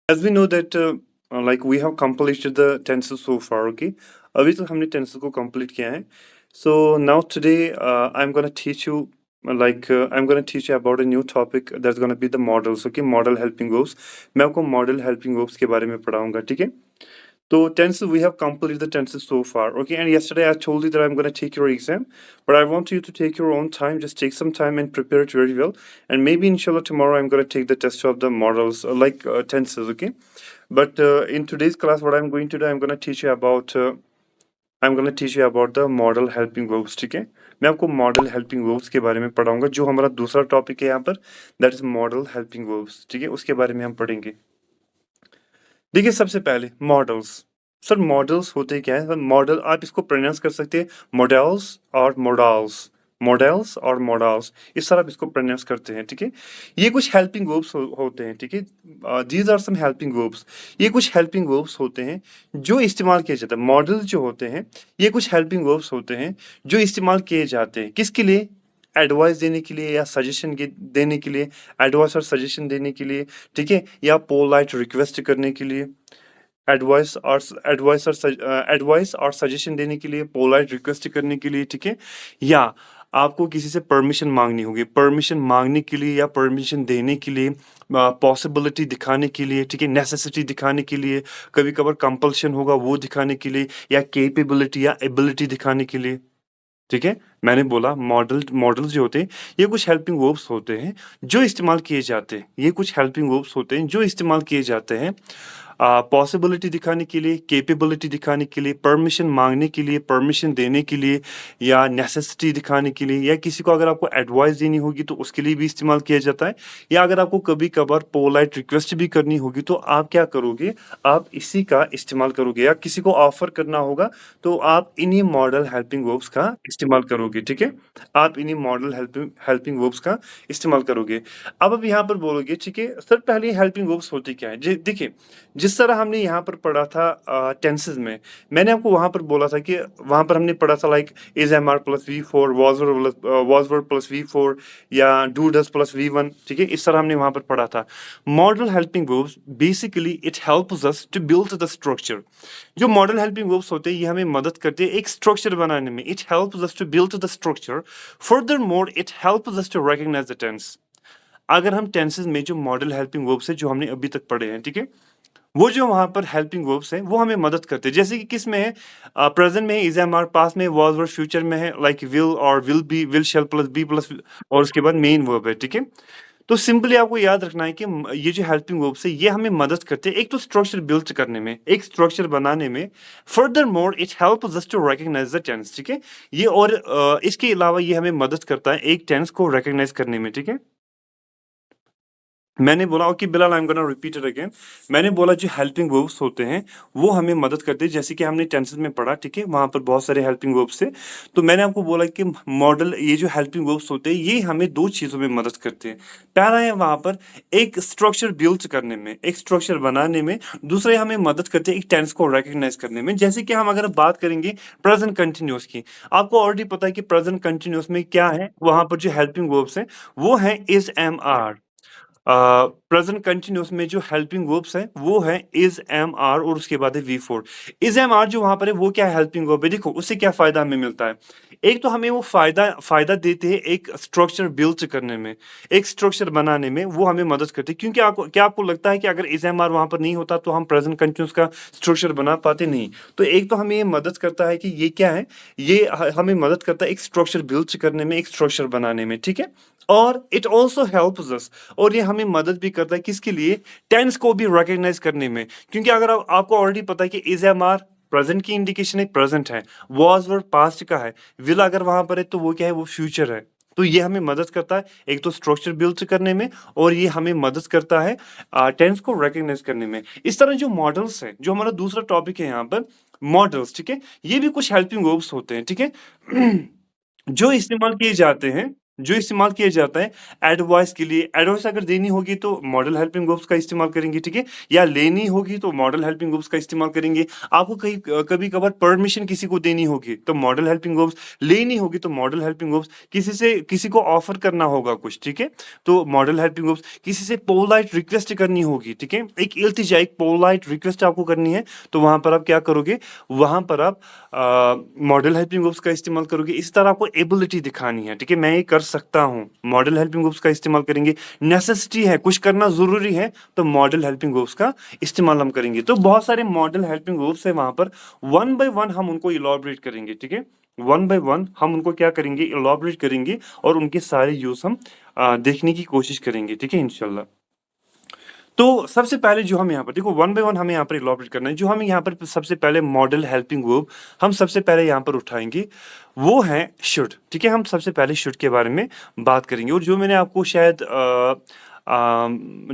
As we know that like we have completed the tenses so far, okay? अभी तक हमने tenses को complete किया है. So now today I'm gonna teach you I'm gonna teach you about a new topic that's gonna be the models, okay? Model helping verbs. मैं आपको model helping verbs के बारे में पढ़ाऊंगा, ठीक है? So tenses, we have completed the tenses so far, okay? And yesterday I told you that I'm going to take your exam, but I want you to take your own time. Just take some time and prepare it very well. And maybe inshallah tomorrow I'm going to take the test of the models, tenses, okay? But in today's class, what I'm going to do, I'm going to teach you about the model helping verbs, ठीक है? मैं आपको model helping verbs के बारे में पढ़ाऊंगा. जो हमारा दूसरा टॉपिक है यहाँ पर, that is model helping verbs, ठीक है? उसके बारे में हम पढ़ेंगे. देखिए सबसे पहले मॉडल्स. सर मॉडल्स होते क्या है? मॉडल आप इसको प्रोनाउंस कर सकते हैं मॉडल्स और मॉडल्स. मॉडल्स और मॉडल्स इस तरह आप इसको प्रोनाउंस करते हैं, ठीक है? ये कुछ हेल्पिंग वर्ब्स होते हैं, ठीक है? These are some helping verbs. ये कुछ हेल्पिंग वर्ब्स होते हैं जो इस्तेमाल किए जाते हैं. मॉडल जो होते हैं ये कुछ हेल्पिंग वर्ब्स होते हैं जो इस्तेमाल किए जाते हैं. किसके लिए? एडवाइस देने के लिए या सजेशन देने के लिए. एडवाइस और सजेशन देने के लिए, ठीक है? या पोलाइट रिक्वेस्ट करने के लिए. एडवाइस और सजेशन देने के लिए, पोलाइट रिक्वेस्ट करने के लिए, ठीक है? या आपको किसी से परमिशन मांगनी होगी, परमिशन मांगने के लिए या परमिशन देने के लिए, पॉसिबिलिटी दिखाने के लिए, ठीक है? नेसेसिटी दिखाने के लिए, कभी कभार कंपल्शन होगा वो दिखाने के लिए, या केपेबिलिटी या एबिलिटी दिखाने के लिए, ठीक है? मैंने बोला मॉडल्स जो होते हैं ये कुछ हेल्पिंग वर्ब्स होते हैं जो इस्तेमाल किए जाते हैं. ये कुछ हेल्पिंग वर्ब्स होते हैं जो इस्तेमाल किए जाते हैं पॉसिबिलिटी दिखाने के लिए, केपेबिलिटी दिखाने के लिए, परमिशन मांगने के लिए, परमिशन देने के लिए, या नेसेसिटी दिखाने के लिए, या किसी को अगर आपको एडवाइस देनी होगी तो उसके लिए भी इस्तेमाल किया जाता है. या अगर आपको कभी कभार पोलाइट रिक्वेस्ट भी करनी होगी तो आप क्या करोगे? आप इसी का इस्तेमाल करोगे. या किसी को ऑफर करना होगा तो आप इन्हीं मॉडल हेल्पिंग वर्ब्स का इस्तेमाल करोगे, ठीक है? आप इन्हीं मॉडल हेल्पिंग वर्ब्स का इस्तेमाल करोगे. अब आप यहाँ पर बोलोगे, ठीक है सर पहले हेल्पिंग वर्ब्स होती क्या है? देखिए जिस तरह हमने यहाँ पर पढ़ा था टेंसेस में, मैंने आपको वहां पर बोला था कि वहां पर हमने पढ़ा था like is am are plus V4, was word plus V4, या डू डज प्लस V1, ठीक है? इस तरह हमने वहां पर पढ़ा था. Modal helping verbs basically it helps us to build the structure. जो मॉडल हेल्पिंग वर्ब्स होते हैं ये हमें मदद करते हैं एक स्ट्रक्चर बनाने में. It helps us to build the structure. Furthermore it helps us to recognise the tense. अगर हम टेंसेस में जो मॉडल हेल्पिंग वर्ब्स है जो हमने अभी तक पढ़े हैं, ठीक है, वो जो वहां पर हेल्पिंग वर्ब्स हैं वो हमें मदद करते हैं. जैसे कि किस में है? प्रेजेंट में है इज एम आर, पास में वाज वर्ब, फ्यूचर में है लाइक विल और will be, will shall plus be plus और उसके बाद मेन वर्ब है, ठीक है? तो सिंपली आपको याद रखना है कि ये जो हेल्पिंग वर्ब्स है ये हमें मदद करते हैं एक तो स्ट्रक्चर बिल्ड करने में, एक स्ट्रक्चर बनाने में. Furthermore it helps us to recognise the tense, ठीक है? ये और इसके अलावा ये हमें मदद करता है एक टेंस को रिकॉग्नाइज करने में, ठीक है? मैंने बोला okay Bilal, I am gonna repeat it again. मैंने बोला जो हेल्पिंग वर्ब्स होते हैं वो हमें मदद करते हैं. जैसे कि हमने टेंसेस में पढ़ा, ठीक है, वहां पर बहुत सारे हेल्पिंग वर्ब्स थे. तो मैंने आपको बोला कि मॉडल ये जो हेल्पिंग वर्ब्स होते हैं ये हमें दो चीजों में मदद करते हैं. पहला है वहां पर एक स्ट्रक्चर बिल्ड करने में, एक स्ट्रक्चर बनाने में. दूसरा हमें मदद करते हैं एक टेंस को रिकॉग्नाइज करने में. जैसे कि हम अगर बात करेंगे प्रेजेंट कंटिन्यूअस की, आपको ऑलरेडी पता है कि प्रेजेंट कंटिन्यूअस में क्या है. वहां पर जो हेल्पिंग वर्ब्स है वो है is am are. Present continuous में जो हेल्पिंग वर्ब्स है वो है इज एम आर और उसके बाद है V4. इज एम आर जो वहां पर है वो क्या हेल्पिंग वर्ब है? देखो उससे क्या फायदा हमें मिलता है. एक तो हमें वो फायदा देते हैं एक स्ट्रक्चर बिल्ड करने में, एक स्ट्रक्चर बनाने में वो हमें मदद करते हैं. क्योंकि आपको लगता है कि अगर इज एम आर वहां पर नहीं होता तो हम प्रेजेंट कंटिन्यूअस का स्ट्रक्चर बना पाते नहीं. तो एक तो हमें ये मदद करता है कि ये क्या है, ये हमें मदद करता है एक स्ट्रक्चर बिल्ड करने में, एक स्ट्रक्चर बनाने में, ठीक है? और इट ऑल्सो हेल्प्स अस, और ये हमें मदद भी करता है किसके लिए? टेंस को भी रिकॉग्नाइज करने में. क्योंकि अगर आपको ऑलरेडी पता है कि इज एम आर प्रेजेंट की इंडिकेशन है, प्रेजेंट है. वॉज वर्ब पास्ट का है. विल अगर वहां पर है तो वो क्या है? वो फ्यूचर है. तो ये हमें मदद करता है एक तो स्ट्रक्चर बिल्ड करने में, और ये हमें मदद करता है टेंस को रिकॉग्नाइज करने में. इस तरह जो मॉडल्स है, जो हमारा दूसरा टॉपिक है यहाँ पर मॉडल्स, ठीक है, ये भी कुछ हेल्पिंग वर्ब्स होते हैं, ठीक है? जो इस्तेमाल किए जाते हैं जो इस्तेमाल किया जाता है एडवाइस के लिए। एडवाइस अगर देनी होगी तो मॉडल हेल्पिंग वर्ब्स का इस्तेमाल करेंगे, ठीक है? या लेनी होगी तो मॉडल हेल्पिंग वर्ब्स का इस्तेमाल करेंगे। आपको कहीं कभी-कभार परमिशन किसी को देनी होगी तो मॉडल हेल्पिंग वर्ब्स, लेनी होगी तो मॉडल हेल्पिंग वर्ब्स, किसी को ऑफर करना होगा कुछ, ठीक है? तो मॉडल हेल्पिंग वर्ब्स, किसी से पोलाइट रिक्वेस्ट करनी होगी, ठीक है? एक इल्तिजा, एक पोलाइट रिक्वेस्ट आपको करनी है तो वहां पर आप क्या करोगे? वहां पर आप मॉडल हेल्पिंग वर्ब्स का इस्तेमाल करोगे। इस तरह आपको एबिलिटी दिखानी है, ठीक है? मैं ये कर सकता हूँ, मॉडल हेल्पिंग वर्ब्स का इस्तेमाल करेंगे। नेसेसिटी है, कुछ करना जरूरी है तो मॉडल हेल्पिंग वर्ब्स का इस्तेमाल हम करेंगे। तो बहुत सारे मॉडल हेल्पिंग वर्ब्स है वहां पर, वन बाय वन हम उनको इलॉबरेट करेंगे, ठीक है? वन बाय वन हम उनको क्या करेंगे? इलॉबरेट करेंगे और उनके सारे यूज हम देखने की कोशिश करेंगे, ठीक है? इंशाल्लाह। तो सबसे पहले जो हम यहाँ पर देखो, वन बाय वन हमें यहाँ पर इलॉबरेट करना है। जो हम यहाँ पर सबसे पहले मॉडल हेल्पिंग वर्ब हम सबसे पहले यहाँ पर उठाएंगे वो है शुड, ठीक है? हम सबसे पहले शुड के बारे में बात करेंगे। और जो मैंने आपको शायद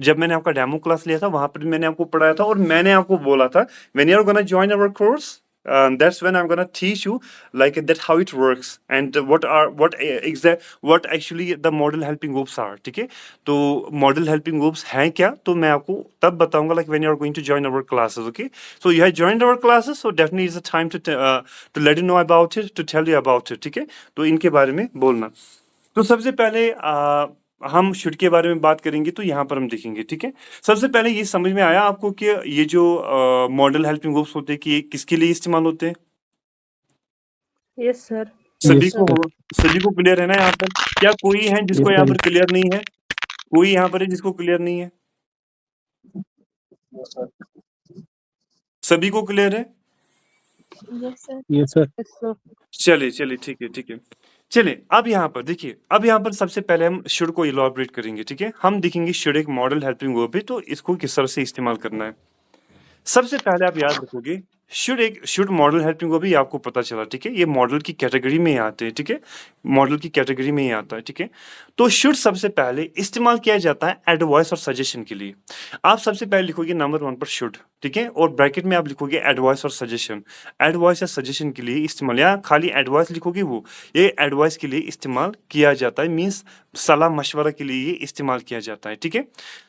जब मैंने आपका डेमो क्लास लिया था वहां पर मैंने आपको पढ़ाया था और मैंने आपको बोला था when you are gonna join our course, that's when I'm gonna teach you like that how it works and what actually the model helping verbs are, ठीक है? तो model helping verbs हैं क्या, तो मैं आपको तब बताऊंगा like when you are going to join our classes, okay? So you have joined our classes, so definitely it's a time to let you know about it, to tell you about it, ठीक है? तो इनके बारे में बोलना। तो सबसे पहले हम शुड के बारे में बात करेंगे तो यहाँ पर हम देखेंगे, ठीक है? सबसे पहले ये समझ में आया आपको कि ये जो मॉडल हेल्पिंग वर्ब्स होते हैं कि ये किसके लिए इस्तेमाल होते हैं? Yes sir. सभी Yes, को sir. सभी को क्लियर है ना यहाँ पर? क्या कोई है जिसको Yes, यहाँ sir. पर क्लियर नहीं है? कोई यहाँ पर है जिसको क्लियर नहीं है? सभी को क्लियर है? Yes sir. Yes, sir. Yes sir. चलिए चलिए, ठीक है ठीक है। चलिए अब यहाँ पर देखिए, अब यहाँ पर सबसे पहले हम शुड को इलॉबरेट करेंगे, ठीक है? हम देखेंगे शुड एक मॉडल हेल्पिंग वर्ब है तो इसको किस तरह से इस्तेमाल करना है। सबसे पहले आप याद रखोगे शुड मॉडल हेल्पिंग वर्ब, ये आपको पता चला, ठीक है? ये मॉडल की कैटेगरी में ही आते हैं, ठीक है? मॉडल की कैटेगरी में ही आता है, ठीक है? तो शुड सबसे पहले इस्तेमाल किया जाता है एडवाइस और सजेशन के लिए। आप सबसे पहले लिखोगे नंबर 1 पर शुड, ठीक है? और ब्रैकेट में आप लिखोगे एडवाइस और सजेशन। एडवाइस या सजेशन के लिए इस्तेमाल, या खाली एडवाइस लिखोगे वो, ये एडवाइस के लिए इस्तेमाल किया जाता है, मीन्स सलाह मशवरा के लिए ये इस्तेमाल किया जाता है, ठीक है?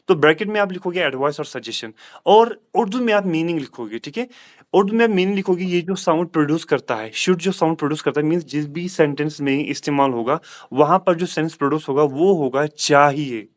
तो ब्रैकेट में आप लिखोगे एडवाइस और सजेशन, और उर्दू में आप मीनिंग लिखोगे, ठीक है? उर्दू में आप मीनिंग लिखोगे ये जो साउंड प्रोड्यूस करता है, शुड जो साउंड प्रोड्यूस करता है, मीन्स जिस भी सेंटेंस में इस्तेमाल होगा वहां पर जो सेंस प्रोड्यूस होगा वो होगा चाहिए,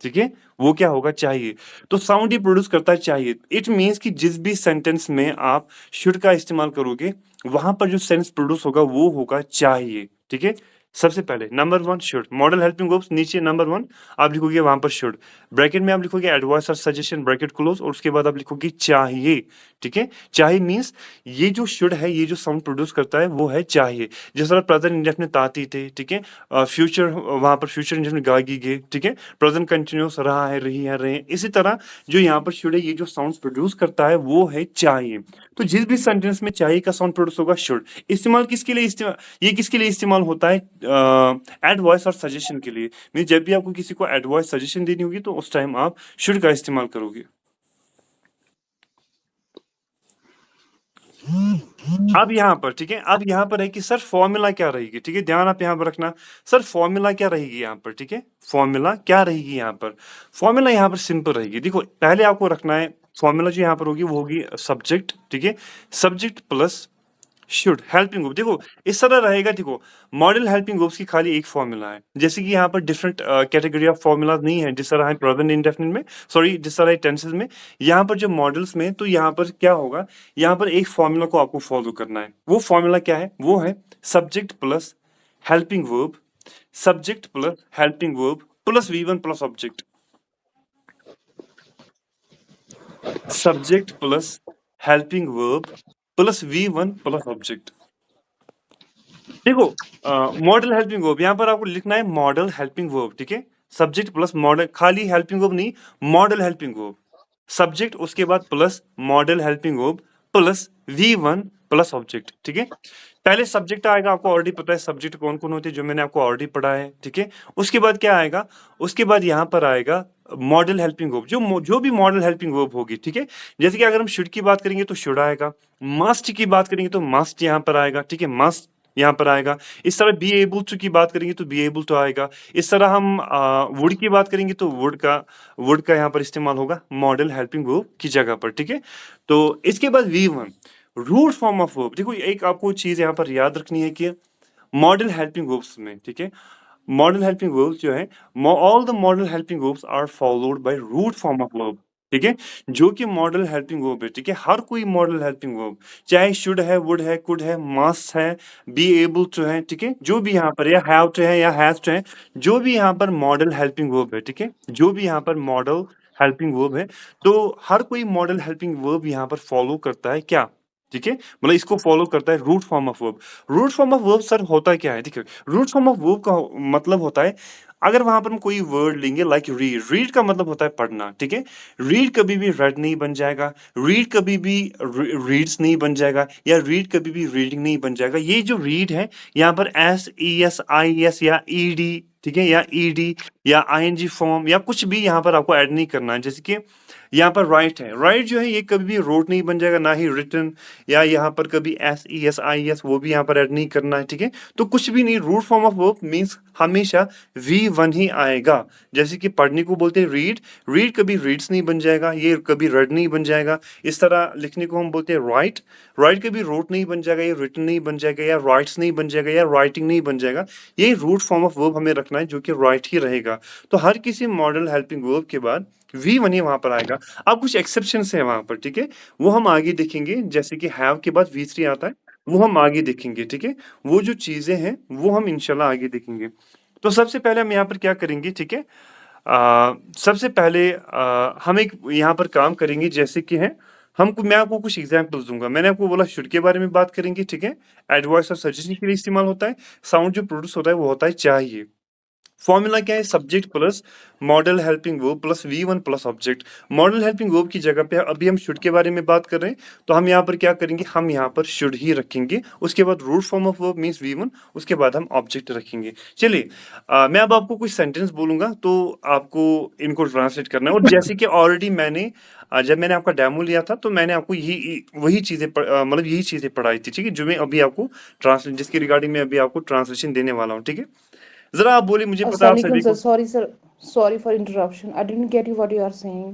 ठीक है? वो क्या होगा? चाहिए। तो साउंड ही प्रोड्यूस करता है चाहिए। इट मीन्स कि जिस भी सेंटेंस में आप शुड का इस्तेमाल करोगे वहां पर जो सेंस प्रोड्यूस होगा वो होगा चाहिए, ठीक है? सबसे पहले number 1 should, model helping verbs, नीचे नंबर 1 आप लिखोगे वहां पर शुड, ब्रैकेट में आप लिखोगे एडवाइस और सजेशन, ब्रैकेट क्लोज, और उसके बाद आप लिखोगे चाहिए, ठीक है? चाहिए मीन्स ये जो शुड है, ये जो साउंड प्रोड्यूस करता है वो है चाहिए। जिस तरह प्रेजेंट इंडेफिनिट ताती थे, ठीक है? फ्यूचर, वहां पर फ्यूचर इंडेफिनिट गागी गे, ठीक है? प्रेजेंट कंटिन्यूअस रहा है, रही है, रहे। इसी तरह जो यहाँ पर शुड है, ये जो साउंड प्रोड्यूस करता है वो है चाहिए। तो जिस भी सेंटेंस में चाहिए का साउंड प्रोड्यूस होगा शुड। इस्तेमाल किसके लिए ये किसके लिए इस्तेमाल होता है? एडवाइस और सजेशन के लिए। मीन जब भी आपको किसी को एडवाइस सजेशन देनी होगी तो उस टाइम आप शुड का इस्तेमाल करोगे। अब यहाँ पर, ठीक है? अब यहाँ पर है कि सर फॉर्मूला क्या रहेगी, ठीक है? ध्यान आप यहाँ पर रखना, सर फॉर्मूला क्या रहेगी यहाँ पर, ठीक है? फॉर्मूला क्या रहेगी यहाँ पर? फॉर्मूला यहाँ पर सिंपल रहेगी। देखो पहले आपको रखना है फॉर्मूला जो यहाँ पर होगी वो होगी सब्जेक्ट, ठीक है? Subject plus should helping verb. देखो इस तरह रहेगा, देखो मॉडल हेल्पिंग वर्ब्स की खाली एक फॉर्मूला है, जैसे कि यहाँ पर डिफरेंट कैटेगरी ऑफ फॉर्मूलाज नहीं है जिस तरह है प्रेजेंट इंडेफिनिट में, सॉरी जिस तरह है टेंसेस में। यहाँ पर जो मॉडल्स में, तो यहाँ पर क्या होगा, यहाँ पर एक फॉर्मूला को आपको फॉलो करना है। वो फॉर्मूला क्या है? वो है subject plus helping verb, subject plus helping verb plus V1 plus object, subject plus helping verb plus V1 plus object. देखो मॉडल हेल्पिंग वर्ब, यहाँ पर आपको लिखना है मॉडल हेल्पिंग वर्ब, ठीक है? सब्जेक्ट प्लस मॉडल, खाली हेल्पिंग वर्ब नहीं, मॉडल हेल्पिंग वर्ब, सब्जेक्ट उसके बाद plus model helping verb plus V1 plus object, ठीक है? पहले सब्जेक्ट आएगा, आपको ऑलरेडी पता है सब्जेक्ट कौन कौन होते हैं, जो मैंने आपको ऑलरेडी पढ़ा है, ठीक है? उसके बाद क्या आएगा? उसके बाद यहाँ पर आएगा मॉडल हेल्पिंग वर्ब, जो भी मॉडल हेल्पिंग वर्ब होगी, ठीक है? जैसे कि अगर हम शुड की बात करेंगे तो शुड आएगा, मस्ट की बात करेंगे तो मस्ट यहाँ पर आएगा, ठीक है? मस्ट यहाँ पर आएगा। इस तरह बी एबल टू की बात करेंगे तो बी एबल टू आएगा। इस तरह हम वुड की बात करेंगे तो वुड का यहाँ पर इस्तेमाल होगा मॉडल हेल्पिंग वर्ब की जगह पर, ठीक है। तो इसके बाद V1 root form of verb. देखो एक आपको चीज यहाँ पर याद रखनी है कि मॉडल हेल्पिंग वर्ब्स में, ठीक है, मॉडल हेल्पिंग वर्ब्स जो है, all the modal helping verbs are followed by root form of verb, ठीक है, जो कि मॉडल हेल्पिंग वर्ब है, ठीक है। हर कोई मॉडल हेल्पिंग वर्ब, चाहे शुड है, वुड है, कुड है, मस्ट है, बी एबल टू है, ठीक है, जो भी यहाँ पर, या हैव टू है या हैज टू है, जो भी यहाँ पर मॉडल हेल्पिंग वर्ब है, ठीक है, जो भी यहाँ पर मॉडल हेल्पिंग वर्ब है, तो हर कोई मॉडल हेल्पिंग वर्ब यहाँ पर फॉलो करता है क्या, ठीक है, मतलब इसको फॉलो करता है root form of verb. Root form of verb sir होता क्या है, देखिए रूट फॉर्म ऑफ वर्ब का मतलब होता है, अगर वहां पर हम कोई वर्ड लेंगे लाइक रीड, रीड का मतलब होता है पढ़ना, ठीक है, रीड कभी भी रेड नहीं बन जाएगा, रीड कभी भी रीड्स नहीं बन जाएगा, या रीड कभी भी रीडिंग नहीं बन जाएगा। ये जो रीड है यहाँ पर SES या ED, ठीक है, या ED या ING फॉर्म या कुछ भी यहाँ पर आपको ऐड नहीं करना है। जैसे कि यहाँ पर राइट है, राइट जो है ये कभी भी रोट नहीं बन जाएगा, ना ही रिटन, या यहाँ पर कभी SES वो भी यहाँ पर ऐड नहीं करना है, ठीक है। तो कुछ भी नहीं, root form of verb means हमेशा V1 ही आएगा। जैसे कि पढ़ने को बोलते हैं रीड, रीड कभी रीड्स नहीं बन जाएगा, ये कभी रेड नहीं बन जाएगा। इस तरह लिखने को हम बोलते हैं राइट, राइट कभी रोट नहीं बन जाएगा, ये रिटन नहीं बन जाएगा, या राइट्स नहीं बन जाएगा, या राइटिंग नहीं बन जाएगा। ये रूट फॉर्म ऑफ वर्ब हमें रखना है जो कि राइट ही रहेगा। तो हर किसी मॉडल हेल्पिंग वर्ब के बाद V1 ही वहां पर आएगा। अब कुछ एक्सेप्शन है वहां पर, ठीक है, वो हम आगे देखेंगे। जैसे कि हैव के बाद V3 आता है, वो हम आगे देखेंगे, ठीक है, वो जो चीजें हैं वो हम इंशाल्लाह आगे देखेंगे। तो सबसे पहले हम यहाँ पर क्या करेंगे, ठीक है, सबसे पहले हम एक यहाँ पर काम करेंगे, जैसे कि है मैं आपको कुछ एग्जांपल्स दूंगा। मैंने आपको बोला शुड के बारे में बात करेंगे, ठीक है, एडवाइस और सजेशन के लिए इस्तेमाल होता है। साउंड जो प्रोड्यूस होता है वो होता है चाहिए। फॉर्मूला क्या है, subject plus model helping verb plus V1 plus object. Model helping verb की जगह पे अभी हम शुड के बारे में बात कर रहे हैं, तो हम यहाँ पर क्या करेंगे, हम यहाँ पर शुड ही रखेंगे। उसके बाद root form of verb means V1, उसके बाद हम ऑब्जेक्ट रखेंगे। चलिए मैं अब आपको कुछ सेंटेंस बोलूंगा, तो आपको इनको ट्रांसलेट करना है। और जैसे कि ऑलरेडी मैंने जब मैंने आपका डेमो लिया था, तो मैंने आपको यही वही चीजें मतलब यही चीजें पढ़ाई थी, ठीक है, जो मैं अभी आपको ट्रांसलेट, जिसकी रिगार्डिंग मैं अभी आपको ट्रांसलेशन देने वाला हूँ, ठीक है। जरा आप बोलिए, मुझे पता है आप सभी Assalamualaikum, sir. को। Sorry, sir. Sorry for interruption. I didn't get you what you are saying.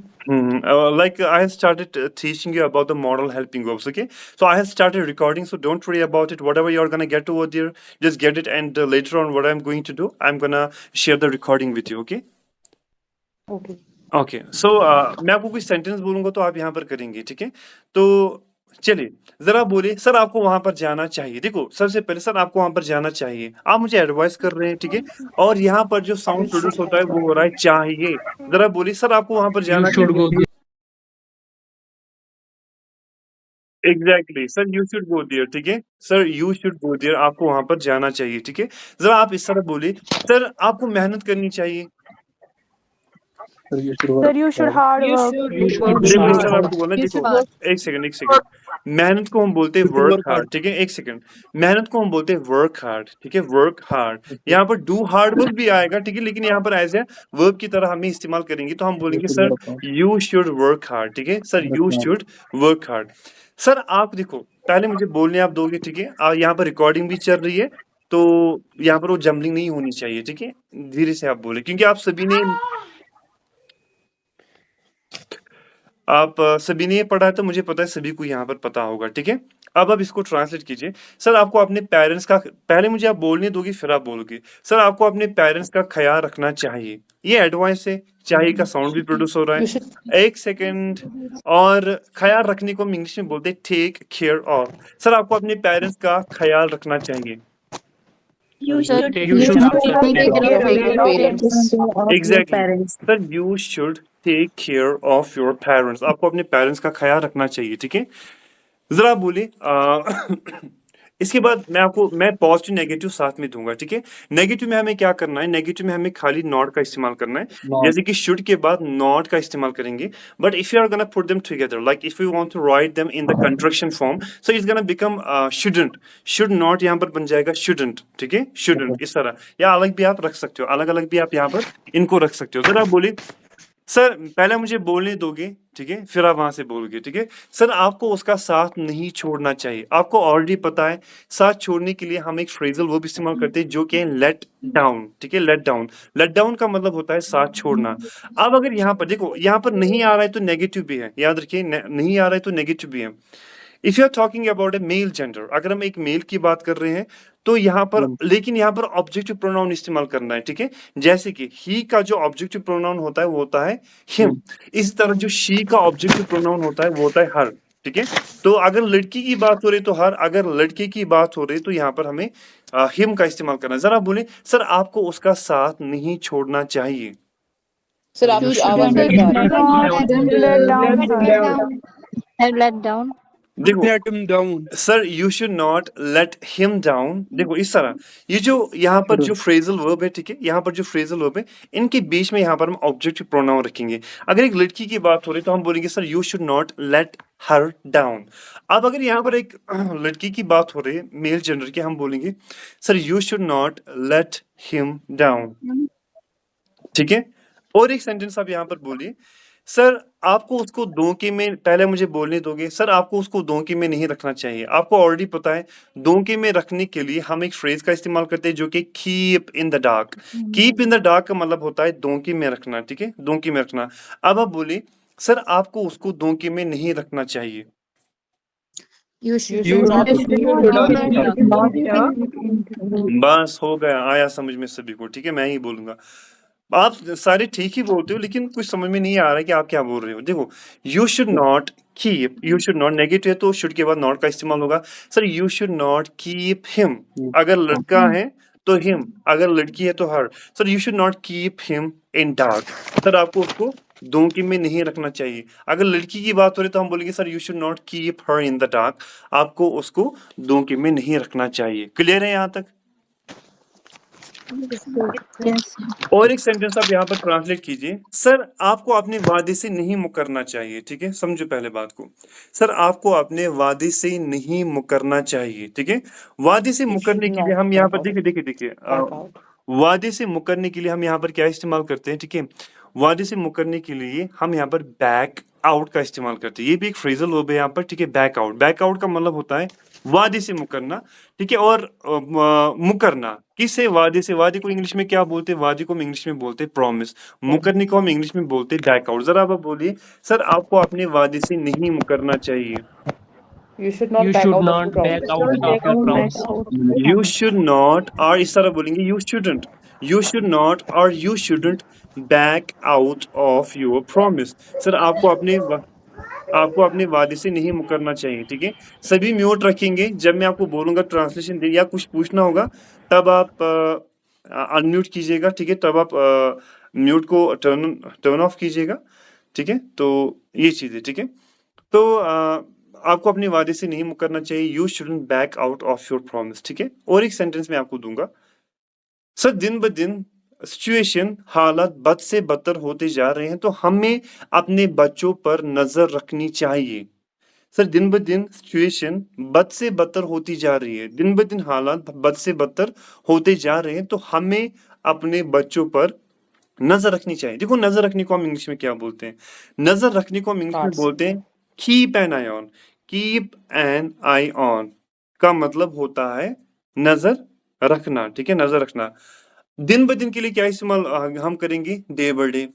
Like I have started teaching you about the model helping verbs, okay? So I have started recording, so don't worry about it. Whatever you're gonna get over there, just get it, and later on, what I'm going to do, I'm gonna share the recording with you, okay? Okay. Okay, so मैं आपको कुछ sentence बोलूंगा तो आप यहाँ पर करेंगे, ठीक है। तो चलिए जरा बोलिए, सर आपको वहां पर जाना चाहिए। देखो सबसे पहले सर आपको वहां पर जाना चाहिए, आप मुझे एडवाइस कर रहे हैं, ठीक है, और यहाँ पर जो साउंड प्रोड्यूस होता है वो हो रहा है चाहिए। जरा बोलिए सर आपको वहां पर You जाना should चाहिए। go there. Exactly sir, you should go there, ठीक है, sir you should go there, आपको वहां पर जाना चाहिए, ठीक है। जरा आप इस तरह बोलिए, सर आपको मेहनत करनी चाहिए। Sir, you should Sir, work you should hard. hard You work. should You should work देखो इस work तरह hard. hard. आपको बोलना है, You देखो should work. एक सेकंड एक सेकंड, मेहनत को हम बोलते हैं You should work work hard, hard. ठीक है, एक सेकंड, मेहनत को हम बोलते हैं वर्क हार्ड, ठीक है, वर्क हार्ड। यहाँ पर डू हार्ड वर्क भी आएगा, ठीक है, लेकिन यहाँ पर एज ए वर्ब की तरह हमें इस्तेमाल करेंगे, तो हम You बोलेंगे should sir work hard. You should work hard, ठीक है, sir Work you hard. Should work hard. Sir आप देखो पहले मुझे बोलने आप दोगे, ठीक है, यहाँ पर रिकॉर्डिंग भी चल रही है, तो यहाँ पर वो जम्बलिंग नहीं होनी चाहिए, ठीक है, धीरे से आप बोले, क्योंकि आप सभी ने सभी ने ये पढ़ा है, तो मुझे पता है सभी को यहाँ पर पता होगा, ठीक है। अब इसको ट्रांसलेट कीजिए। सर आपको अपने पेरेंट्स का, पहले मुझे आप बोलने दोगे फिर आप बोलोगे, सर आपको अपने पेरेंट्स का ख्याल रखना चाहिए। ये एडवाइस है, चाहिए का साउंड भी प्रोड्यूस हो रहा You है। should. एक सेकंड, और ख्याल रखने को हम इंग्लिश में बोलते हैं टेक केयर ऑफ। सर आपको अपने पेरेंट्स का ख्याल रखना चाहिए। You Sir, should take You you should should take take care care of of Your your parents. Exactly sir, you should take care of your parents, आपको अपने parents का ख्याल रखना चाहिए, ठीक है। जरा बोलिए इसके बाद मैं पॉजिटिव नेगेटिव साथ में दूंगा, ठीक है। नेगेटिव में हमें क्या करना है, नेगेटिव में हमें खाली नॉट का इस्तेमाल करना है, not. जैसे कि शुड के बाद नॉट का इस्तेमाल करेंगे। But if you are gonna put them together, like if you want to write them in the contraction form, so it's gonna become shouldn't, should not यहाँ पर बन जाएगा शुडंट, ठीक है, शुडंट, इस तरह, या अलग भी आप रख सकते हो, अलग अलग भी आप यहाँ पर इनको रख सकते हो। जरा बोलिए सर पहले मुझे बोलने दोगे, ठीक है, फिर आप वहां से बोलोगे, ठीक है। सर आपको उसका साथ नहीं छोड़ना चाहिए। आपको ऑलरेडी पता है साथ छोड़ने के लिए हम एक फ्रेजल वर्ब इस्तेमाल करते हैं जो कि है लेट डाउन, ठीक है। लेट डाउन, लेट डाउन का मतलब होता है साथ छोड़ना। अब अगर यहाँ पर देखो, यहाँ पर नहीं आ रहा है तो नेगेटिव भी है, याद रखिए, नहीं आ रहा है तो नेगेटिव भी है। If you are talking about a male gender, अगर हम एक मेल की बात कर रहे हैं तो यहाँ पर, लेकिन यहाँ पर ऑब्जेक्टिव प्रोनाउन इस्तेमाल करना है, ठीक है। जैसे कि ही का जो ऑब्जेक्टिव प्रोनाउन होता है वो होता है हिम। इसी तरह जो शी का ऑब्जेक्टिव प्रोनाउन होता है वो होता है हर, ठीक है। तो अगर लड़की की बात हो रही तो हर, अगर लड़के की बात हो रही तो यहाँ पर हमें हिम का इस्तेमाल करना है। जरा बोले सर आपको उसका साथ नहीं छोड़ना चाहिए। सर आपकी आवाज नहीं आ रही। Let down. देखो Let him down. Sir you should not let him down. देखो इस तरह, ये जो यहाँ पर जो फ्रेजल वर्ब है, ठीक है, यहाँ पर जो फ्रेजल वर्ब है इनके बीच में यहाँ पर हम ऑब्जेक्टिव प्रोनाउन रखेंगे। अगर एक लड़की की बात हो रही तो हम बोलेंगे sir you should not let her down. अब अगर यहाँ पर एक लड़की की बात हो रही है मेल जेंडर की, हम बोलेंगे sir you should not let him down, ठीक है। और एक सेंटेंस आप यहाँ पर बोलिए, सर आपको उसको दोंके में, पहले मुझे बोलने दोगे, सर आपको उसको दोंके में नहीं रखना चाहिए। आपको ऑलरेडी पता है दोंके में रखने के लिए हम एक फ्रेज का इस्तेमाल करते हैं जो कि keep in the dark. Keep in the dark का मतलब होता है दोंके में रखना, ठीक है, दोंके में रखना। अब आप बोलिए सर आपको उसको दोंके में नहीं रखना चाहिए। You should You not should बस हो गया, आया समझ में सभी को, ठीक है। मैं ही बोलूंगा, आप सारे ठीक ही बोलते हो लेकिन कुछ समझ में नहीं आ रहा है कि आप क्या बोल रहे हो। देखो you should not keep, you should not negative है तो शुड के बाद नॉट का इस्तेमाल होगा। Sir you should not keep him, अगर लड़का है तो हिम, अगर लड़की है तो her. Sir you should not keep him in dark, sir आपको उसको दोंके में नहीं रखना चाहिए। अगर लड़की की बात हो रही तो हम बोलेंगे sir you should not keep her in the dark, आपको उसको दोंके में नहीं रखना चाहिए। क्लियर है यहाँ तक? Yes. और एक सेंटेंस आप यहाँ पर ट्रांसलेट कीजिए, सर आपको अपने वादे से नहीं मुकरना चाहिए, ठीक है। समझो पहले बात को, सर आपको अपने वादे से नहीं मुकरना चाहिए, ठीक है। वादे से You मुकरने should के लिए not हम यहाँ पर back out. देखिए देखिए देखिए Back out. वादे से मुकरने के लिए हम यहाँ पर क्या इस्तेमाल करते हैं, ठीक है। वादे से मुकरने के लिए हम यहाँ पर बैक आउट का इस्तेमाल करते हैं। ये भी एक फ्रेजल वर्ब है यहाँ पर, ठीक है। बैक आउट, बैक आउट का मतलब होता है वादे से मुकरना, ठीक है। और मुकरना किससे? वादे से। वादे को इंग्लिश में क्या बोलते हैं? वादे को हम इंग्लिश में बोलते हैं प्रॉमिस। मुकरने को हम इंग्लिश में बोलते हैं बैक आउट। जरा आप बोलिए सर आपको अपने वादे से नहीं मुकरना चाहिए। You should not You back should out of your not back promise. out of your promise. You should not, और इस तरह बोलेंगे you shouldn't, you should not और you shouldn't back out of your promise. Sir आपको आपको अपने वादे से नहीं मुकरना चाहिए, ठीक है। सभी म्यूट रखेंगे, जब मैं आपको बोलूंगा ट्रांसलेशन दे या कुछ पूछना होगा तब आप अनम्यूट कीजिएगा, ठीक है। तब आप म्यूट को टर्न ऑफ कीजिएगा, ठीक है। तो ये चीज़ है, ठीक है। तो आपको अपने वादे से नहीं मुकरना चाहिए, you shouldn't back out of your promise, ठीक है। और एक सेंटेंस में आपको दूंगा, सर दिन ब दिन सिचुएशन, हालात बद से बदतर होते जा रहे हैं तो हमें अपने बच्चों पर नजर रखनी चाहिए। सर दिन ब दिन सिचुएशन बद से बदतर होती जा रही है, दिन ब दिन हालात बद से बदतर होते जा रहे हैं तो हमें अपने बच्चों पर नजर रखनी चाहिए। देखो नजर रखने को हम इंग्लिश में क्या बोलते हैं? नजर रखने को हम इंग्लिश में Cards. बोलते हैं keep an I on. Keep an I on का मतलब होता है नजर रखना, ठीक है, नजर रखना। दिन ब दिन के लिए क्या इस्तेमाल हम करेंगे? Day by day.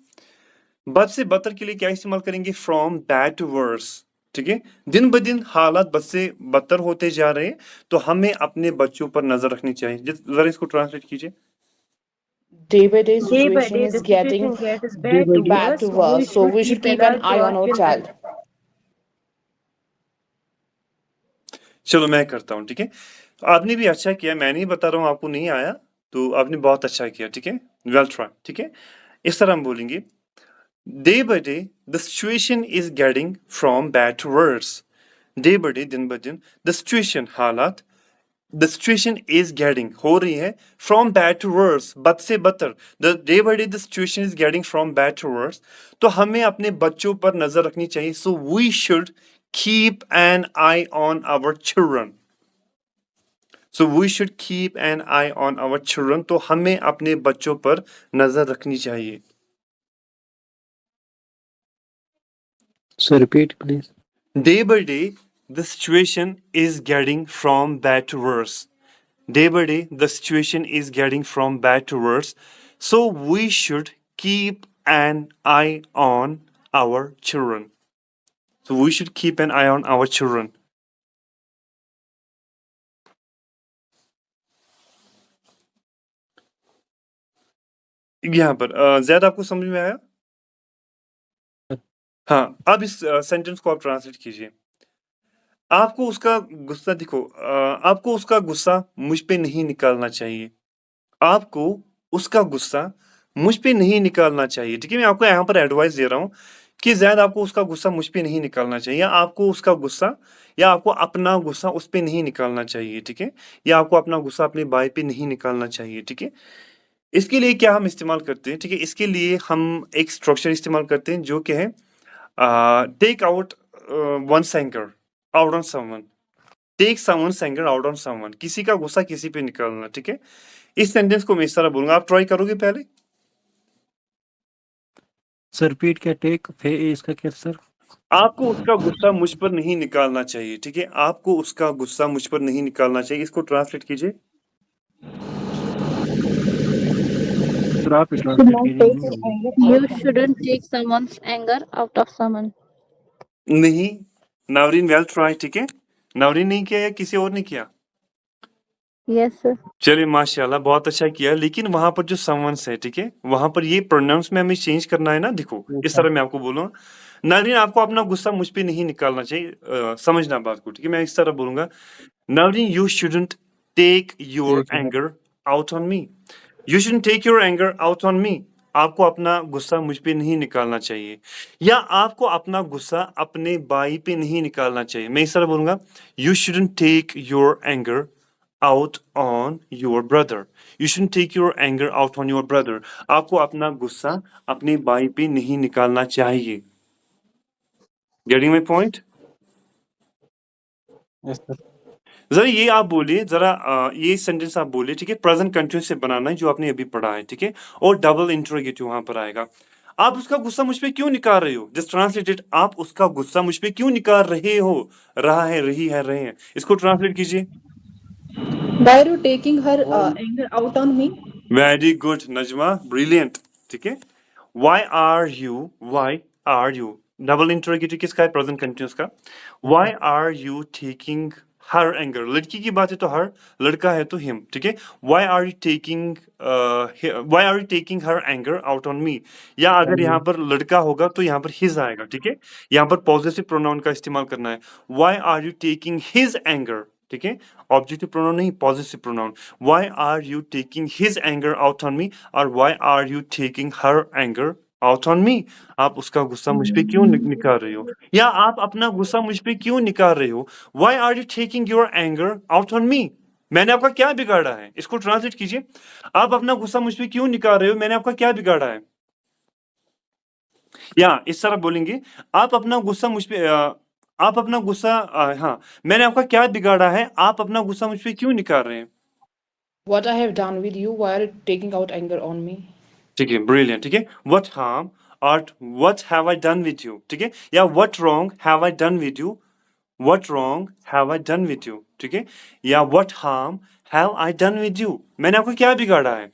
बद से बदतर के लिए क्या इस्तेमाल करेंगे? फ्रॉम बैड टू वर्स, ठीक है। दिन ब दिन हालात बद से बदतर होते जा रहे हैं तो हमें अपने बच्चों पर नजर रखनी चाहिए। जरा इसको ट्रांसलेट कीजिए। Day by day, Day by situation day, is the getting situation gets bad to bad to worse. worse. So we should keep an eye on our child. चलो मैं करता हूँ, ठीक है। आपने भी अच्छा किया, मैं नहीं बता रहा हूँ आपको नहीं आया, तो आपने बहुत अच्छा किया, ठीक है, वेल ट्राई, ठीक है। इस तरह हम बोलेंगे, day by day the situation is getting from bad to worse. Day by day, दिन ब दिन, द सिचुएशन, हालात, द सिचुएशन इज गेटिंग, हो रही है, फ्रॉम बैड टू वर्स, बद से बदतर। The day by day the situation is getting from bad to worse, तो हमें अपने बच्चों पर नजर रखनी चाहिए। So we should keep an eye on our children. So we should keep an eye on our children. तो हमें अपने बच्चों पर नजर रखनी चाहिए। Sir, repeat, please. Day by day, the situation is getting from bad to worse. Day by day, the situation is getting from bad to worse. So we should keep an eye on our children. So we should keep an eye on our children. यहाँ पर ज़ैद आपको समझ में आया? हाँ, अब इस sentence को आप ट्रांसलेट कीजिए। आपको उसका गुस्सा देखो, आपको उसका गुस्सा मुझ पे नहीं निकालना चाहिए। आपको उसका गुस्सा मुझ पे नहीं निकालना चाहिए। ठीक है, मैं आपको यहाँ पर एडवाइस दे रहा हूँ कि ज़ैद आपको उसका गुस्सा मुझ पे नहीं निकालना चाहिए, या आपको उसका गुस्सा या आपको अपना गुस्सा उस पे नहीं निकालना चाहिए। ठीक है, या आपको अपना गुस्सा अपने भाई पे नहीं निकालना चाहिए। ठीक है, इसके लिए क्या हम इस्तेमाल करते हैं? ठीक है, इसके लिए हम एक स्ट्रक्चर इस्तेमाल करते हैं जो कि है take out one's anger out on someone. Take someone's anger out on someone, किसी का गुस्सा किसी पे निकालना। ठीक है, इस सेंटेंस को मैं इस तरह बोलूंगा, आप ट्राई करोगे पहले? सर रिपीट, क्या टेक फे इसका क्या सर? आपको उसका गुस्सा मुझ पर नहीं निकालना चाहिए। ठीक है, आपको उसका गुस्सा मुझ पर नहीं निकालना चाहिए। इसको ट्रांसलेट कीजिए। सर आप Should ट्रांसलेट not कीजिए। take You shouldn't take someone's anger out of someone. नहीं, नावरीन वेल ट्राई। ठीक है, नावरीन नहीं किया या किसी और ने किया? Yes, sir. चलिए माशाल्लाह, बहुत अच्छा किया। लेकिन वहां पर जो समवंस है, ठीक है, वहां पर ये प्रोनाउंस में हमें चेंज करना है ना। देखो, इस तरह मैं आपको बोलूंगा, नावरीन आपको अपना गुस्सा मुझ पे नहीं निकालना चाहिए। समझना बात को। ठीक है, मैं इस तरह बोलूंगा, Nawreen you shouldn't take your anger out on me. You shouldn't take your anger out on me. आपको अपना गुस्सा मुझ पे नहीं निकालना चाहिए, या आपको अपना गुस्सा अपने भाई पे नहीं निकालना चाहिए। मैं इस तरह बोलूंगा, you shouldn't take your anger out on your brother. You shouldn't take your anger out on your brother. आपको अपना गुस्सा अपने भाई पे नहीं निकालना चाहिए। Getting my point? Yes sir. जरा ये आप बोलिए, जरा ये सेंटेंस आप बोलिए। ठीक है, प्रेजेंट कंटिन्यूस से बनाना है जो आपने अभी पढ़ा है। ठीक है, और डबल इंटरोगेटिव वहां पर आएगा। आप उसका गुस्सा मुझ पे क्यों निकाल रहे हो? जस्ट ट्रांसलेटेड, आप उसका गुस्सा मुझ पे क्यों निकाल रहे हो? रहा है, रही है, रहे हैं। इसको ट्रांसलेट कीजिए। Why are you taking her anger out on me? Very good Najma, brilliant. ठीक है, why are you double interrogative किसका है? प्रेजेंट कंटिन्यूस का। Why are you taking her anger, लड़की की बात है तो हर, लड़का है तो हिम। ठीक है, why are you taking her anger out on me, या अगर यहाँ पर लड़का होगा तो यहाँ पर हिज आएगा। ठीक है, यहाँ पर पॉजिटिव प्रोनाउन का इस्तेमाल करना है। Why are you taking his anger, ठीक है, ऑब्जेक्टिव प्रोनाउन नहीं, positive pronoun. Why are you taking his anger out on me, और why are you taking her anger out on me. आप उसका गुस्सा मुझ पे क्यों निकाल रहे हो, या आप अपना गुस्सा मुझ पे क्यों निकाल रहे हो? Why are you taking your anger out on me. मैंने आपका क्या बिगाड़ा है? इसको ट्रांसलेट कीजिए। आप अपना गुस्सा मुझ पे क्यों निकाल रहे हो? मैंने आपका क्या बिगाड़ा है? या इस तरह बोलेंगे, आप अपना गुस्सा मुझ पे आप अपना गुस्सा हाँ, मैंने आपका क्या बिगाड़ा है? आप अपना गुस्सा मुझ पे क्यों निकाल रहे हैं? What I have done with you? Why are you taking out anger on me? ठीक है, ब्रिलियंट। ठीक है, व्हाट हार्म और what have I done with you. ठीक है, या what wrong have I done with you, what wrong have I done with you. ठीक है, या what harm have I done with you, मैंने आपको क्या बिगाड़ा है?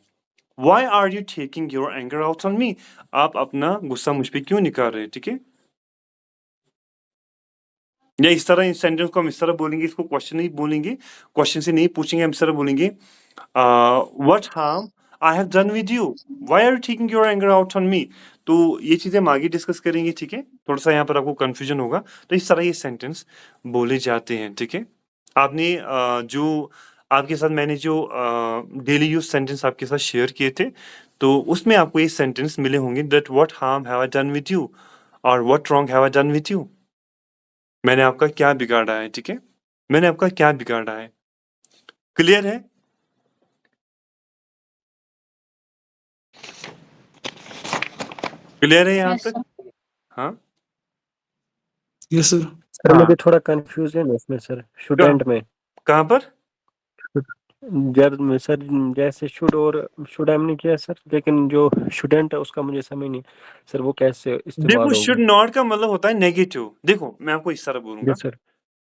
Why are you taking your anger out on me, आप अपना गुस्सा मुझ पे क्यों निकाल रहे हैं? ठीक है, या इस तरह इस सेंटेंस को हम इस तरह बोलेंगे, इसको क्वेश्चन नहीं बोलेंगे, क्वेश्चन से नहीं पूछेंगे, हम इस तरह बोलेंगे, what harm I have done with you, why are you taking your anger out on me. तो ये चीजें हम आगे डिस्कस करेंगे। ठीक है, थोड़ा सा यहाँ पर आपको कंफ्यूजन होगा, तो इस तरह ये सेंटेंस बोले जाते हैं। ठीक है, आपने जो आपके साथ मैंने जो डेली यूज सेंटेंस आपके साथ शेयर किए थे, तो उसमें आपको ये सेंटेंस मिले होंगे, that what harm have I done with you, और what wrong have I done with you, मैंने आपका क्या बिगाड़ा है। ठीक है, मैंने आपका क्या बिगाड़ा है। क्लियर है? क्लियर है यहाँ Yes, तक? sir. हाँ यस सर। हाँ। मुझे थोड़ा कंफ्यूजन है इसमें सर, स्टूडेंट में। कहाँ पर? सर जैसे शुड और शुड हमने किया सर, लेकिन जो शुडेंट है उसका मुझे समझ नहीं सर, वो कैसे इस्तेमाल देखो होगा? शुड नॉट का मतलब होता है नेगेटिव। देखो मैं आपको इस तरह बोलूंगा, यस सर।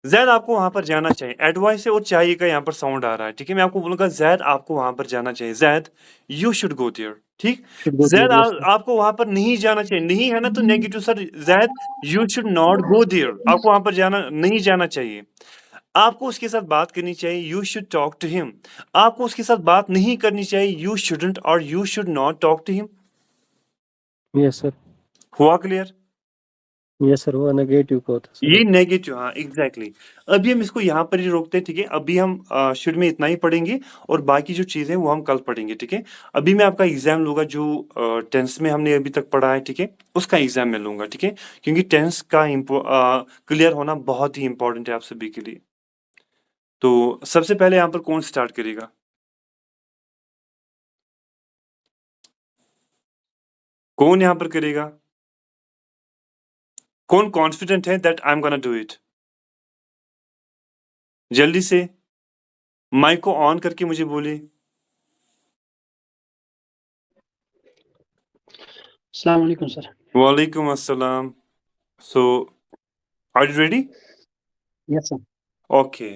जैद आपको वहां पर जाना चाहिए। एडवाइस है और चाहिए का यहाँ पर साउंड आ रहा है, ठीक है। मैं आपको बोलूंगा जैद आपको वहां पर जाना चाहिए, Zaid you should go there, ठीक। Should go Zaid there, yes sir. आपको वहां पर नहीं जाना चाहिए, नहीं है ना तो negative sir. Zaid you should not go there, आपको वहां पर जाना नहीं जाना चाहिए। आपको उसके साथ बात करनी चाहिए, you should talk to him. आपको उसके साथ बात नहीं करनी चाहिए, यू शुडंट और you should not talk to him. Yes sir. हुआ क्लियर? यस सर, वो नेगेटिव का होता है सर। ये नेगेटिव, हाँ एग्जैक्टली। अभी हम इसको यहाँ पर ही रोकते हैं, ठीक है। अभी हम शुड में इतना ही पढ़ेंगे और बाकी जो चीजें वो हम कल पढ़ेंगे, ठीक है। अभी मैं आपका एग्जाम लूंगा जो टेंस में हमने अभी तक पढ़ा है, ठीक है, उसका एग्जाम मैं लूंगा, ठीक है। क्योंकि टेंस का क्लियर होना बहुत ही इंपॉर्टेंट है आप सभी के लिए। तो सबसे पहले यहाँ पर कौन स्टार्ट करेगा? कौन यहाँ पर करेगा? कौन कॉन्फिडेंट है that I am gonna do it? जल्दी से माइक को ऑन करके मुझे बोलिए। अस्सलाम वालेकुम सर। वालेकुम अस्सलाम। So are you ready? Yes sir. Okay,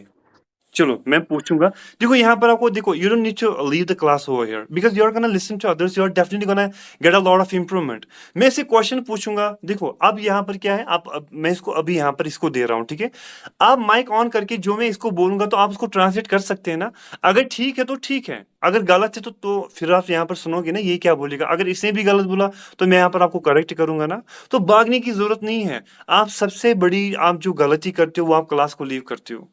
चलो मैं पूछूंगा। देखो यहाँ पर आपको देखो, you don't need to leave the class over here because you are gonna listen to others, you are definitely gonna get a lot of improvement. मैं ऐसे क्वेश्चन पूछूंगा। देखो अब यहाँ पर क्या है, मैं इसको अभी यहाँ पर इसको दे रहा हूँ, ठीक है। आप माइक ऑन करके जो मैं इसको बोलूंगा तो आप उसको ट्रांसलेट कर सकते हैं ना। अगर ठीक है तो ठीक है, अगर गलत है तो फिर आप यहाँ पर सुनोगे ना ये क्या बोलेगा। अगर इसने भी गलत बोला तो मैं यहाँ पर आपको करेक्ट करूंगा ना। तो भागने की जरूरत नहीं है। आप सबसे बड़ी आप जो गलती करते हो वो आप क्लास को लीव करते हो।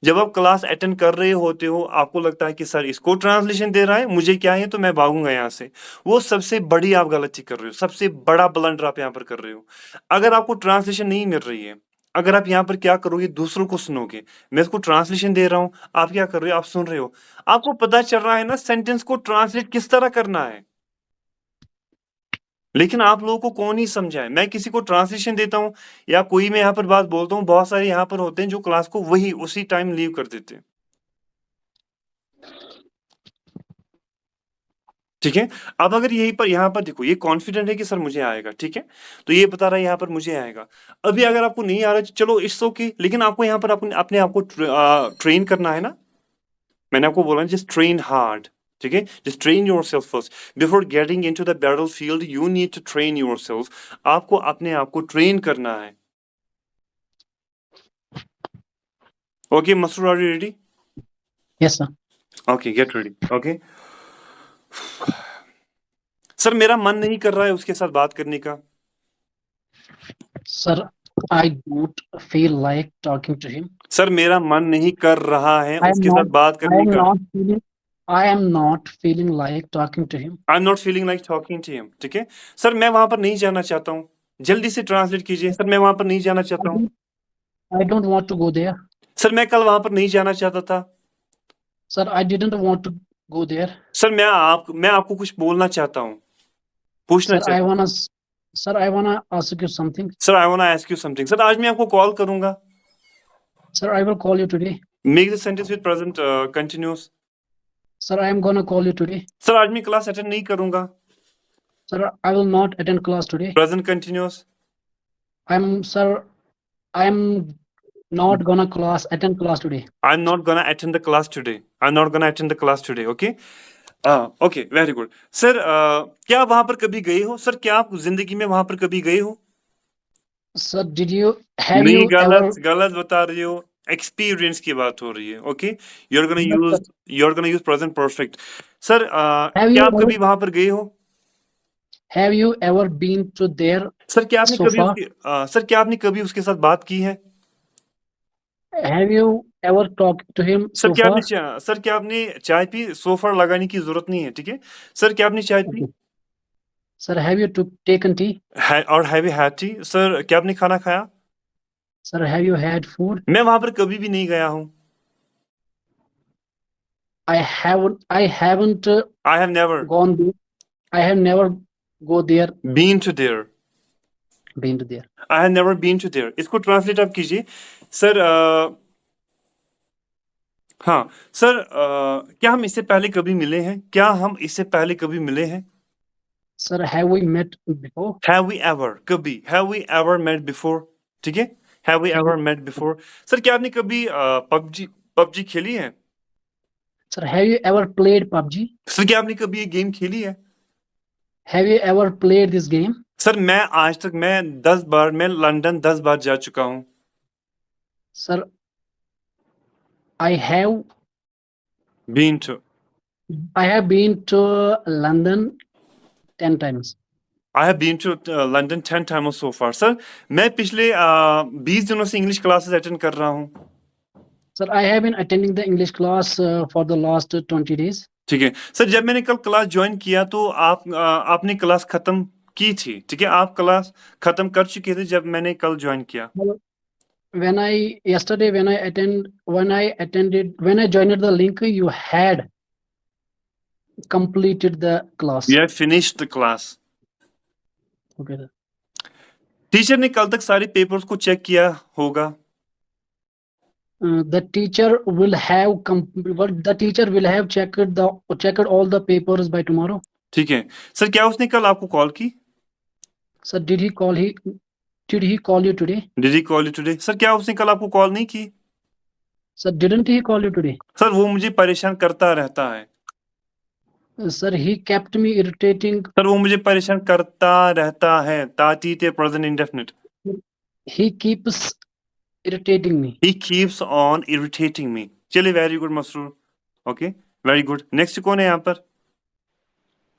जब आप क्लास अटेंड कर रहे होते हो आपको लगता है कि सर इसको ट्रांसलेशन दे रहा है, मुझे क्या है तो मैं भागूंगा यहाँ से। वो सबसे बड़ी आप गलती कर रहे हो, सबसे बड़ा ब्लंडर आप यहाँ पर कर रहे हो। अगर आपको ट्रांसलेशन नहीं मिल रही है, अगर आप यहाँ पर क्या करोगे, दूसरों को सुनोगे। मैं इसको ट्रांसलेशन दे रहा हूँ, आप क्या कर रहे हो, आप सुन रहे हो। आपको पता चल रहा है ना सेंटेंस को ट्रांसलेट किस तरह करना है। लेकिन आप लोगों को कौन ही समझाए। मैं किसी को ट्रांसलेशन देता हूँ या कोई मैं यहाँ पर बात बोलता हूँ, बहुत सारे यहाँ पर होते हैं जो क्लास को वही उसी टाइम लीव कर देते हैं, ठीक है। अब अगर यहीं पर यहाँ पर देखो, ये कॉन्फिडेंट है कि सर मुझे आएगा, ठीक है। तो ये बता रहा है यहाँ पर मुझे आएगा। अभी अगर आपको नहीं आ रहा चलो इट्स ओके, लेकिन आपको यहाँ पर अपने आप को ट्रेन करना है ना। मैंने आपको बोला जस्ट ट्रेन हार्ड, ठीक है। Just train yourself first before getting into the battlefield. You need to train yourself. आपको अपने आप को ट्रेन करना है। Okay Masroor, are you ready? Yes sir. Okay get ready. Okay sir मेरा मन नहीं कर रहा है उसके साथ बात करने का। Sir I don't feel like talking to him. Sir मेरा मन नहीं कर रहा है आई एम उसके साथ नॉट बात आई करने एम का। Not feeling I am not feeling like talking to him. I am not feeling like talking to him, ठीक है। सर मैं वहां पर नहीं जाना चाहता हूँ। जल्दी से ट्रांसलेट कीजिए। सर मैं वहां पर नहीं जाना चाहता हूँ। I don't want to go there. Sir मैं कल वहां पर नहीं जाना चाहता था। Sir I didn't want to go there. Sir मैं आपको कुछ बोलना चाहता हूँ, पूछना सर आई चाहता हूँ। Want sir I want ask you something. Sir I want ask you something. Sir आज मैं आपको कॉल करूंगा। Sir I will call you today. Make the sentence with present continuous. Sir I am gonna call you today. Sir आज मैं class attend नहीं करूंगा। Sir I will not attend class today. Present continuous. I am not gonna attend class today. I'm not gonna attend the class today. I'm not gonna attend the class today. Okay? Okay very good. Sir क्या आप वहां पर कभी गए हो? Sir क्या आप जिंदगी में वहां पर कभी गए हो? Sir, have नहीं, you ever? गलत बता रही हो। एक्सपीरियंस की बात हो रही है। Okay Yes, sir. you're gonna use present perfect। Sir Have क्या you आप कभी वहां पर गए हो? have you ever been to there sir क्या आपने so कभी far? सर क्या आपने कभी उसके साथ बात की है? Have you ever talked to him sir so क्या far? आपने सर क्या आपने चाय पी? सोफर लगाने की जरूरत नहीं है, ठीक है। सर क्या आपने चाय P? Okay. Sir, have you taken tea? और have you had T? Sir क्या आपने खाना खाया? Sir, have you had food? मैं वहां पर कभी भी नहीं गया हूँ। I haven't I have never gone there. I have never go there been to there। been to there. I have never been to there। इसको ट्रांसलेट आप कीजिए। सर हाँ सर, क्या हम इससे पहले कभी मिले हैं? क्या हम इससे पहले कभी मिले हैं? Sir, have we met before? Have we ever, कभी, have we ever met before? ठीक है, have we Have ever met before? Sir क्या आपने कभी पबजी खेली है? Sir, have you ever played PUBG? Sir क्या आपने कभी ये गेम खेली है? Have you ever played this game? Sir मैं आज तक मैं लंदन 10 बार जा चुका हूँ। Sir, I have Been to, been to London 10 times. I have been to London 10 times so far. Sir मैं पिछले 20 दिनों से इंग्लिश क्लासेस अटेंड कर रहा हूँ। Sir, I have been attending the English class for the last 20 days. ठीक है sir, जब मैंने कल क्लास ज्वाइन किया तो आपने क्लास खत्म की थी, ठीक है, आप क्लास खत्म कर चुके थे जब मैंने कल ज्वाइन किया। When I joined the link, you had completed the class. You have finished the class. Okay, sir. Teacher ने कल तक सारे पेपर्स को चेक किया होगा। The teacher will have checked all the papers by tomorrow. ठीक है सर, क्या उसने कल आपको कॉल की? Sir, did he call you today? Did he call you today? Sir क्या उसने कल आपको कॉल नहीं की? Sir, didn't he call you today? Sir वो मुझे परेशान करता रहता है। Sir, he kept me irritating. Sir वो मुझे परेशान करता रहता है। तातीते present indefinite. He keeps irritating me. He keeps on irritating me. चलिए, very good Masroor. Okay, very good. Next कौन है यहाँ पर?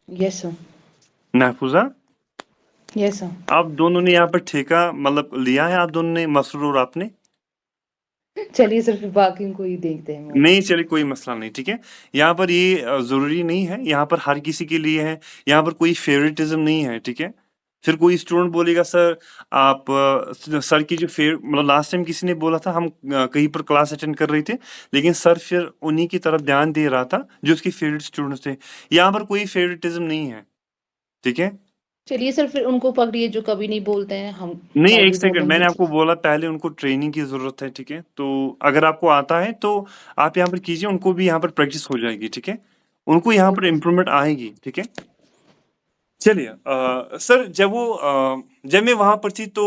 Yes, sir. महफूजा, Yes, sir. आप दोनों ने यहाँ पर ठेका मतलब लिया है, आप दोनों ने, मसरूर और आपने? चलिए सर, फिर बाकी को ही देखते हैं। नहीं, चलिए कोई मसला नहीं, ठीक है। यहाँ पर ये जरूरी नहीं है, यहाँ पर हर किसी के लिए है, यहाँ पर कोई फेवरेटिज्म नहीं है, ठीक है। फिर कोई स्टूडेंट बोलेगा सर आप सर की जो मतलब लास्ट टाइम किसी ने बोला था, हम कहीं पर क्लास अटेंड कर रहे थे, लेकिन सर फिर उन्हीं की तरफ ध्यान दे रहा था जो उसके फेवरेट स्टूडेंट्स थे। यहाँ पर कोई फेवरेटिज्म नहीं है, ठीक है। चलिए सर, फिर उनको पकड़िए जो कभी नहीं बोलते हैं। हम नहीं, सारे एक सेकंड, बोलेंगे। मैंने आपको बोला पहले उनको ट्रेनिंग की जरूरत है, ठीक है। तो अगर आपको आता है तो आप यहाँ पर कीजिए, उनको भी यहाँ पर प्रैक्टिस हो जाएगी, ठीक है। उनको यहाँ पर इम्प्रूवमेंट आएगी, ठीक है। चलिए सर, जब मैं वहां पर थी तो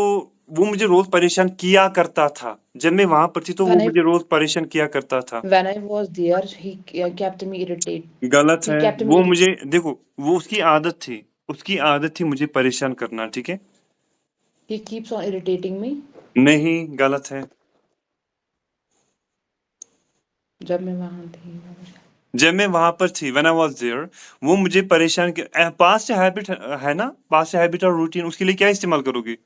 वो मुझे रोज परेशान किया करता था। जब मैं वहां पर थी तो वो When I- मुझे रोज परेशान किया करता था। When I was there, he kept me irritated. गलत He है, kept वो me- मुझे देखो, वो उसकी आदत थी मुझे परेशान करना, ठीक है। He keeps on irritating me. नहीं, गलत है। जब मैं वहां थी, जब मैं वहां पर थी, व्हेन आई वाज देयर, वो मुझे परेशान पास्ट हैबिट है ना, पास्ट हैबिट और रूटीन, उसके लिए क्या इस्तेमाल करोगे?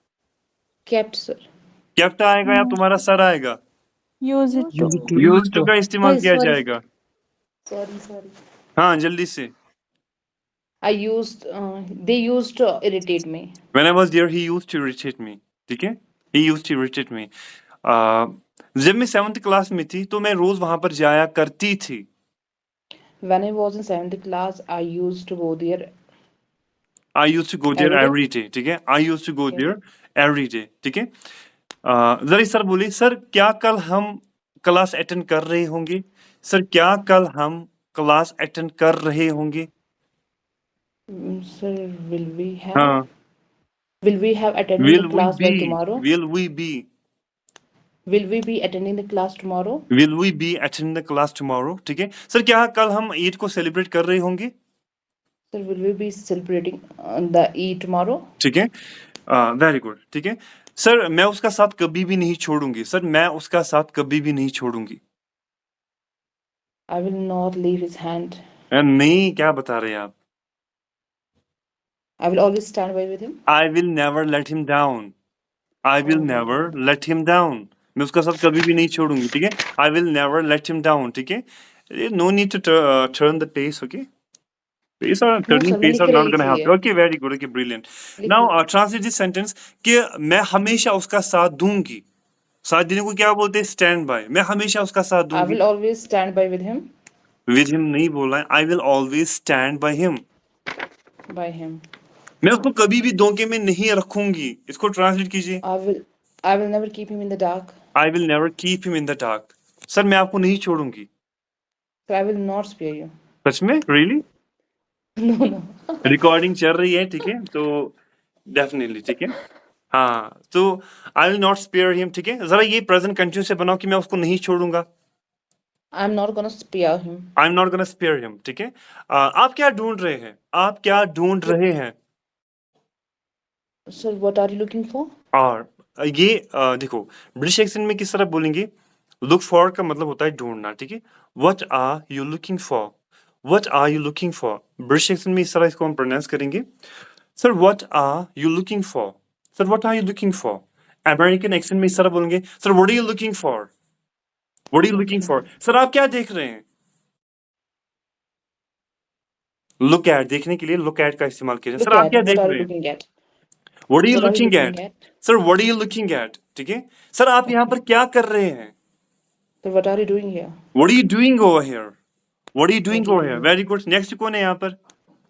kept sir. केप्ट आएगा या तुम्हारा सर आएगा? Use it to. Used to का इस्तेमाल Sorry, किया sorry. जाएगा। Sorry. हाँ, जल्दी से। They used to irritate me. When I was there, he used to irritate me. ठीक है? He used to irritate me. जब मैं 7th क्लास में थी तो मैं रोज वहां पर जाया करती थी। When I was in 7th class, I used to go there. I used to go there Every day? every day. ठीक है? I used to go there every day. ठीक है? जरा सर बोलिए, सर क्या कल हम क्लास अटेंड कर रहे होंगे? सर क्या कल हम क्लास अटेंड कर रहे होंगे? Sir, will we हाँ, have attended will the we class by be? tomorrow? Will we be? Will we be attending the class tomorrow? Will we be attending the class tomorrow? ठीक है? Sir क्या कल हम ईद को सेलिब्रेट कर रहे होंगे? Sir, will we be celebrating the Eid tomorrow? ठीक है, वेरी गुड। ठीक है सर, मैं उसका साथ कभी भी नहीं छोड़ूंगी। सर मैं उसका साथ कभी भी नहीं छोड़ूंगी। I will not leave his hand. नहीं, क्या बता रहे हैं आप? I will always stand by with him. I will never let him down. I will never let him down. मैं उसका साथ कभी भी नहीं छोड़ूंगी, ठीक है। I will never let him down, ठीक है। No need to turn the pace, okay? Pace or turning sir, pace are मैंने not gonna लिखी happen. है। Okay, very good, okay, brilliant. Now translate this sentence कि मैं हमेशा उसका साथ दूंगी। साथ देने को क्या बोलते हैं? Stand by. मैं हमेशा उसका साथ I दूंगी। will always stand by with him. With him नहीं बोला है, I will always stand by him. By him. मैं उसको कभी भी धोखे में नहीं रखूंगी। इसको ट्रांसलेट कीजिए। I will never keep him in the dark. I will never keep him in the dark. Sir मैं आपको नहीं छोड़ूंगी। So I will not spare you. सच में? Really? No, no. रिकॉर्डिंग चल रही है, ठीक है? तो डेफिनेटली, ठीक है? हाँ, तो I will not spare him, ठीक है? जरा ये प्रेजेंट कंटिन्यूस से बनाओ कि मैं उसको नहीं छोड़ूंगा। I'm not gonna spare him. I am not gonna spare him, ठीक है? आप क्या ढूंढ रहे हैं? आप क्या ढूंढ रहे हैं? Sir, what are you looking for? और ये देखो ब्रिटिश एक्सेंट में किस तरह बोलेंगे? लुक फॉर का मतलब होता है ढूंढना, ठीक है? What are you looking for? What are you looking for? British accent में इस तरह इसको हम प्रोनाउंस करेंगे। Sir what are you looking for? Sir what are you looking for? American accent में इस तरह बोलेंगे, sir what are you looking for? What are you looking for? Sir आप क्या देख रहे हैं? लुक एट, देखने के लिए लुक एट का इस्तेमाल कीजिए। Look सर आप at. क्या What देख are रहे you हैं? looking at? What are you What are you looking looking at? at? Sir what are you looking at? ठीक है? सर आप यहाँ पर क्या कर रहे हैं? So what are you doing here? What are you doing over here? What are you doing What are you over here? doing? Very good. Next कौन है यहाँ पर?